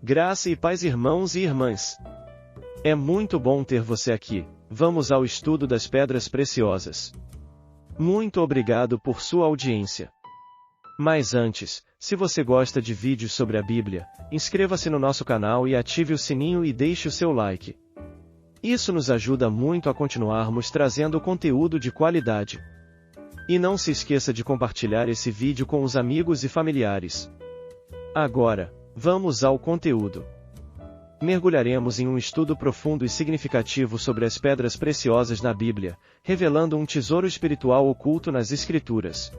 Graça e paz, irmãos e irmãs. É muito bom ter você aqui. Vamos ao estudo das pedras preciosas. Muito obrigado por sua audiência. Mas antes, se você gosta de vídeos sobre a Bíblia, inscreva-se no nosso canal e ative o sininho e deixe o seu like. Isso nos ajuda muito a continuarmos trazendo conteúdo de qualidade. E não se esqueça de compartilhar esse vídeo com os amigos e familiares. Agora, vamos ao conteúdo. Mergulharemos em um estudo profundo e significativo sobre as pedras preciosas na Bíblia, revelando um tesouro espiritual oculto nas Escrituras.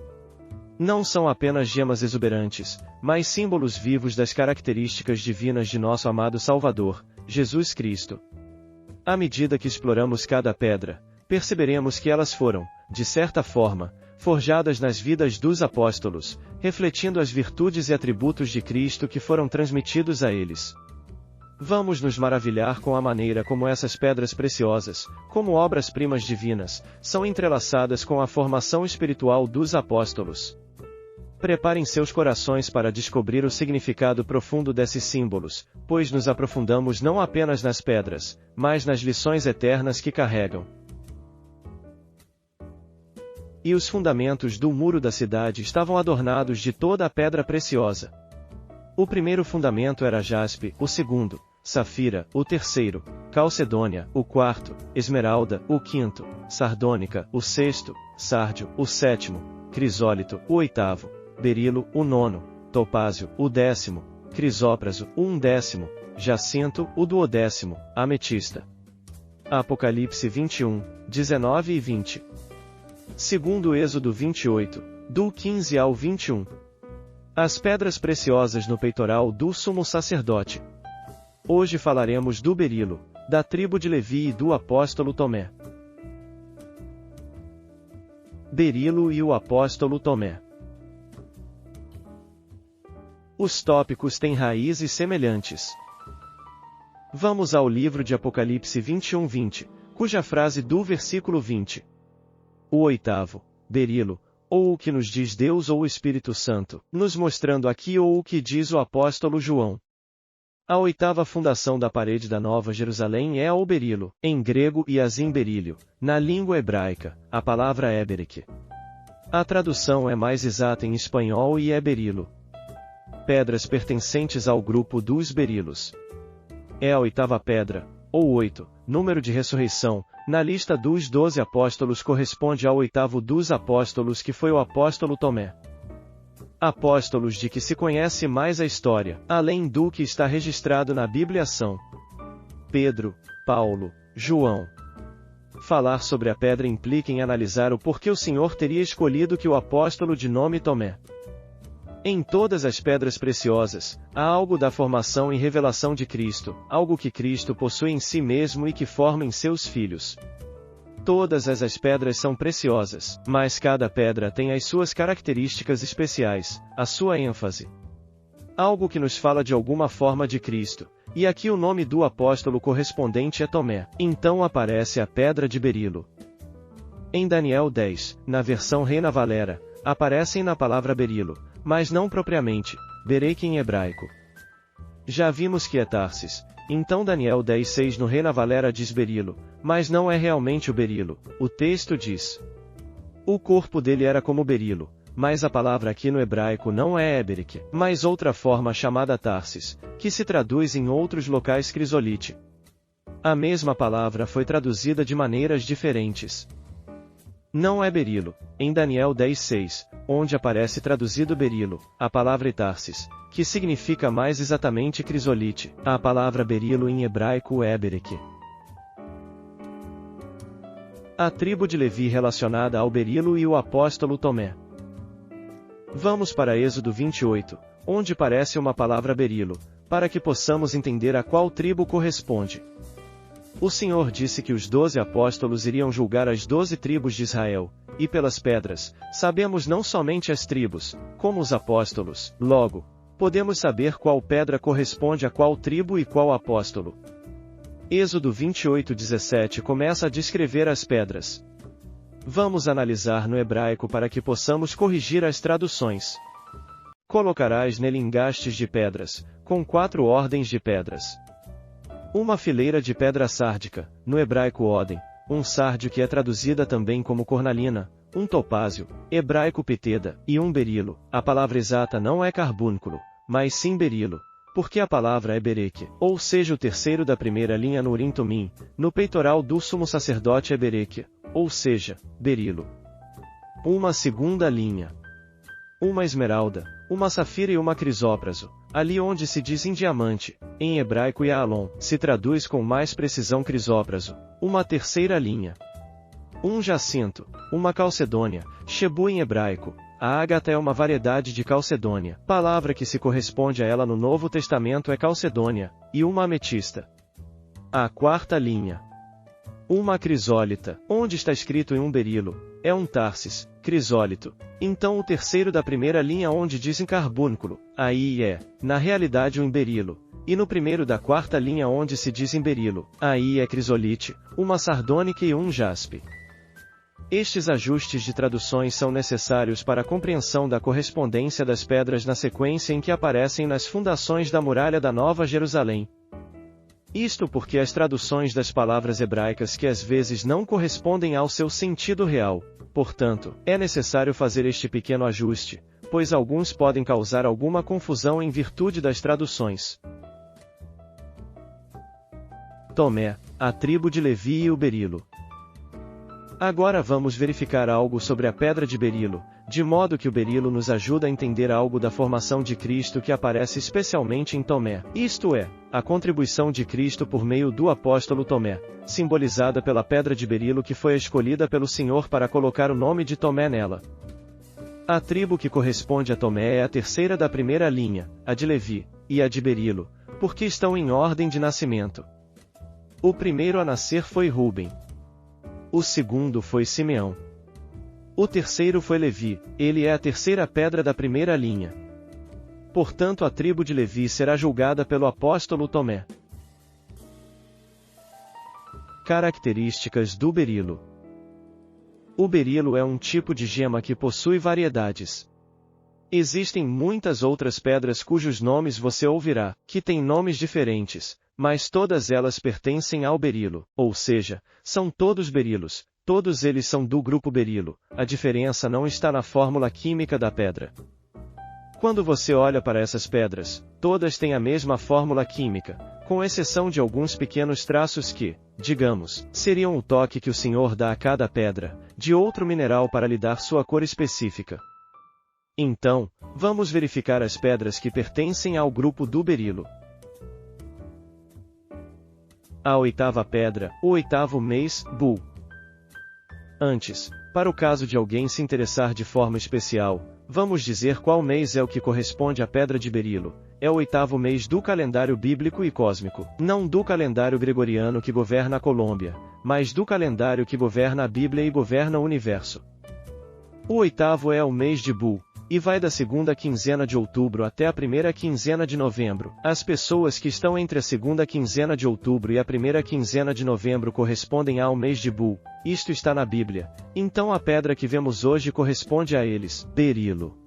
Não são apenas gemas exuberantes, mas símbolos vivos das características divinas de nosso amado Salvador, Jesus Cristo. À medida que exploramos cada pedra, perceberemos que elas foram, de certa forma, forjadas nas vidas dos apóstolos, refletindo as virtudes e atributos de Cristo que foram transmitidos a eles. Vamos nos maravilhar com a maneira como essas pedras preciosas, como obras-primas divinas, são entrelaçadas com a formação espiritual dos apóstolos. Preparem seus corações para descobrir o significado profundo desses símbolos, pois nos aprofundamos não apenas nas pedras, mas nas lições eternas que carregam. E os fundamentos do muro da cidade estavam adornados de toda a pedra preciosa. O primeiro fundamento era jaspe, o segundo, safira, o terceiro, calcedônia, o quarto, esmeralda, o quinto, sardônica, o sexto, sárdio, o sétimo, crisólito, o oitavo, berilo, o nono, topázio, o décimo, crisópraso, o undécimo, jacinto, o duodécimo, ametista. Apocalipse 21, 19 e 20. Segundo Êxodo 28, do 15 ao 21. As pedras preciosas no peitoral do sumo sacerdote. Hoje falaremos do berilo, da tribo de Levi e do apóstolo Tomé. Berilo e o apóstolo Tomé. Os tópicos têm raízes semelhantes. Vamos ao livro de Apocalipse 21:20, cuja frase do versículo 20. O oitavo, berilo, ou o que nos diz Deus ou o Espírito Santo, nos mostrando aqui ou o que diz o apóstolo João. A oitava fundação da parede da Nova Jerusalém é o berilo, em grego e azim berílio, na língua hebraica, a palavra é berique. A tradução é mais exata em espanhol e é berilo. Pedras pertencentes ao grupo dos berilos. É a oitava pedra, ou 8, número de ressurreição, na lista dos 12 apóstolos corresponde ao oitavo dos apóstolos que foi o apóstolo Tomé. Apóstolos de que se conhece mais a história, além do que está registrado na Bíblia são Pedro, Paulo, João. Falar sobre a pedra implica em analisar o porquê o Senhor teria escolhido que o apóstolo de nome Tomé. Em todas as pedras preciosas, há algo da formação e revelação de Cristo, algo que Cristo possui em si mesmo e que forma em seus filhos. Todas as pedras são preciosas, mas cada pedra tem as suas características especiais, a sua ênfase. Algo que nos fala de alguma forma de Cristo, e aqui o nome do apóstolo correspondente é Tomé, então aparece a pedra de berilo. Em Daniel 10, na versão Reina Valera, aparecem na palavra berilo, mas não propriamente, bereque em hebraico. Já vimos que é Tarsis, então Daniel 10:6 no Reina Valera diz berilo, mas não é realmente o berilo, o texto diz. O corpo dele era como berilo, mas a palavra aqui no hebraico não é eberique, mas outra forma chamada Tarsis, que se traduz em outros locais crisolite. A mesma palavra foi traduzida de maneiras diferentes. Não é berilo, em Daniel 10:6, onde aparece traduzido berilo, a palavra Tarsis, que significa mais exatamente crisolite, a palavra berilo em hebraico é berique. A tribo de Levi relacionada ao berilo e o apóstolo Tomé. Vamos para Êxodo 28, onde aparece uma palavra berilo, para que possamos entender a qual tribo corresponde. O Senhor disse que os 12 apóstolos iriam julgar as 12 tribos de Israel, e pelas pedras, sabemos não somente as tribos, como os apóstolos, logo, podemos saber qual pedra corresponde a qual tribo e qual apóstolo. Êxodo 28:17 começa a descrever as pedras. Vamos analisar no hebraico para que possamos corrigir as traduções. Colocarás nele engastes de pedras, com 4 ordens de pedras. Uma fileira de pedra sárdica, no hebraico óden, um sárdio que é traduzida também como cornalina, um topázio, hebraico piteda, e um berilo. A palavra exata não é carbúnculo, mas sim berilo, porque a palavra é bereque, ou seja o terceiro da primeira linha no Urim Tumim, no peitoral do sumo sacerdote é bereque, ou seja, berilo. Uma segunda linha. Uma esmeralda, uma safira e uma crisópraso, ali onde se diz em diamante, em hebraico Yaalon, se traduz com mais precisão crisópraso. Uma terceira linha. Um jacinto, uma calcedônia, shebu em hebraico. A ágata é uma variedade de calcedônia, palavra que se corresponde a ela no Novo Testamento é calcedônia, e uma ametista. A quarta linha. Uma crisólita, onde está escrito em um berilo, é um tarsis, crisólito. Então o terceiro da primeira linha onde diz em carbúnculo, aí é, na realidade um berilo. E no primeiro da quarta linha onde se diz em berilo, aí é crisolite, uma sardônica e um jaspe. Estes ajustes de traduções são necessários para a compreensão da correspondência das pedras na sequência em que aparecem nas fundações da muralha da Nova Jerusalém. Isto porque as traduções das palavras hebraicas que às vezes não correspondem ao seu sentido real, portanto, é necessário fazer este pequeno ajuste, pois alguns podem causar alguma confusão em virtude das traduções. Tomé, a tribo de Levi e o berilo. Agora vamos verificar algo sobre a pedra de berilo, de modo que o berilo nos ajuda a entender algo da formação de Cristo que aparece especialmente em Tomé, isto é, a contribuição de Cristo por meio do apóstolo Tomé, simbolizada pela pedra de berilo que foi escolhida pelo Senhor para colocar o nome de Tomé nela. A tribo que corresponde a Tomé é a terceira da primeira linha, a de Levi, e a de berilo, porque estão em ordem de nascimento. O primeiro a nascer foi Ruben. O segundo foi Simeão. O terceiro foi Levi, ele é a terceira pedra da primeira linha. Portanto a tribo de Levi será julgada pelo apóstolo Tomé. Características do berilo. O berilo é um tipo de gema que possui variedades. Existem muitas outras pedras cujos nomes você ouvirá, que têm nomes diferentes, mas todas elas pertencem ao berilo, ou seja, são todos berilos, todos eles são do grupo berilo, a diferença não está na fórmula química da pedra. Quando você olha para essas pedras, todas têm a mesma fórmula química, com exceção de alguns pequenos traços que, digamos, seriam o toque que o Senhor dá a cada pedra, de outro mineral para lhe dar sua cor específica. Então, vamos verificar as pedras que pertencem ao grupo do berilo. A oitava pedra, o oitavo mês, Bul. Antes, para o caso de alguém se interessar de forma especial, vamos dizer qual mês é o que corresponde à pedra de berilo. É o oitavo mês do calendário bíblico e cósmico, não do calendário gregoriano que governa a Colômbia, mas do calendário que governa a Bíblia e governa o universo. O oitavo é o mês de Bul, e vai da segunda quinzena de outubro até a primeira quinzena de novembro. As pessoas que estão entre a segunda quinzena de outubro e a primeira quinzena de novembro correspondem ao mês de Bul, isto está na Bíblia, então a pedra que vemos hoje corresponde a eles, berilo.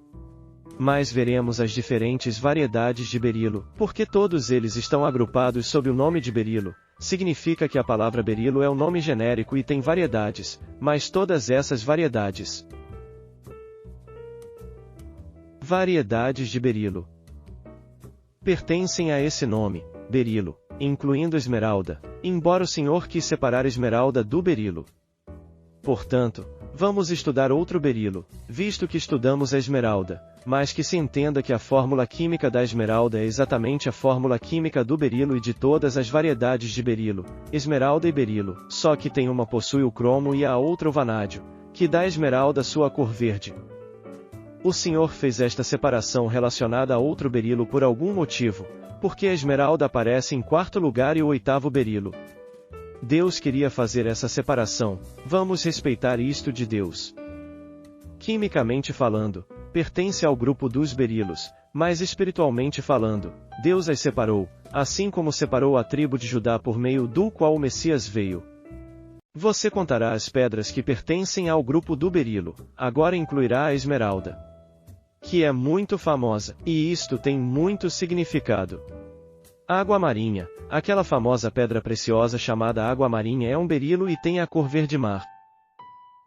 Mas veremos as diferentes variedades de berilo, porque todos eles estão agrupados sob o nome de berilo. Significa que a palavra berilo é um nome genérico e tem variedades, mas todas essas variedades. Variedades de berilo pertencem a esse nome, berilo, incluindo esmeralda, embora o Senhor quis separar esmeralda do berilo. Portanto, vamos estudar outro berilo, visto que estudamos a esmeralda, mas que se entenda que a fórmula química da esmeralda é exatamente a fórmula química do berilo e de todas as variedades de berilo, esmeralda e berilo, só que tem uma possui o cromo e a outra o vanádio, que dá à esmeralda sua cor verde. O Senhor fez esta separação relacionada a outro berilo por algum motivo, porque a esmeralda aparece em quarto lugar e o oitavo berilo. Deus queria fazer essa separação, vamos respeitar isto de Deus. Quimicamente falando, pertence ao grupo dos berilos, mas espiritualmente falando, Deus as separou, assim como separou a tribo de Judá por meio do qual o Messias veio. Você contará as pedras que pertencem ao grupo do berilo, agora incluirá a esmeralda. que é muito famosa, e isto tem muito significado. Água marinha, aquela famosa pedra preciosa chamada água marinha é um berilo e tem a cor verde-mar.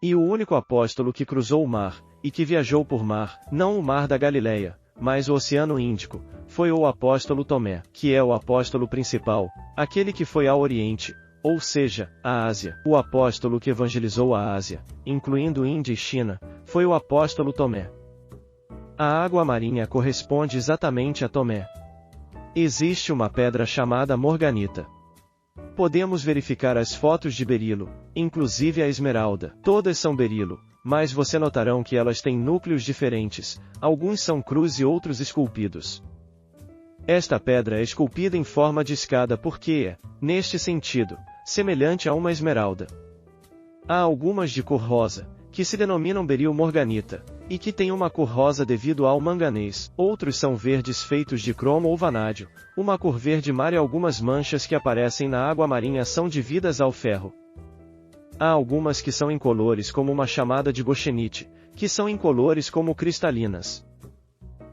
E o único apóstolo que cruzou o mar, e que viajou por mar, não o mar da Galileia, mas o Oceano Índico, foi o apóstolo Tomé, que é o apóstolo principal, aquele que foi ao Oriente, ou seja, à Ásia. O apóstolo que evangelizou a Ásia, incluindo Índia e China, foi o apóstolo Tomé. A água marinha corresponde exatamente a Tomé. Existe uma pedra chamada morganita. Podemos verificar as fotos de berilo, inclusive a esmeralda. Todas são berilo, mas você notarão que elas têm núcleos diferentes, alguns são cruz e outros esculpidos. Esta pedra é esculpida em forma de escada porque é, neste sentido, semelhante a uma esmeralda. Há algumas de cor rosa, que se denominam beril morganita, e que têm uma cor rosa devido ao manganês, outros são verdes feitos de cromo ou vanádio, uma cor verde mar e algumas manchas que aparecem na água marinha são devidas ao ferro. Há algumas que são incolores como uma chamada de goshenite, que são incolores como cristalinas.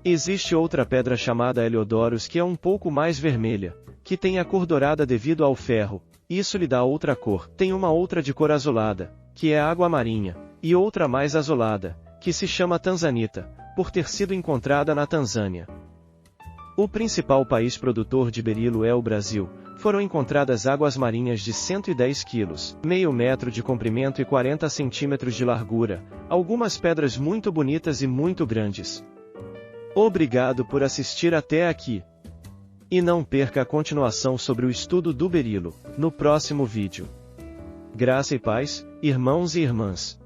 Existe outra pedra chamada Heliodorus que é um pouco mais vermelha, que tem a cor dourada devido ao ferro, isso lhe dá outra cor. Tem uma outra de cor azulada, que é água marinha, e outra mais azulada, que se chama tanzanita, por ter sido encontrada na Tanzânia. O principal país produtor de berilo é o Brasil. Foram encontradas águas marinhas de 110 quilos, meio metro de comprimento e 40 centímetros de largura, algumas pedras muito bonitas e muito grandes. Obrigado por assistir até aqui. E não perca a continuação sobre o estudo do berilo, no próximo vídeo. Graça e paz, irmãos e irmãs.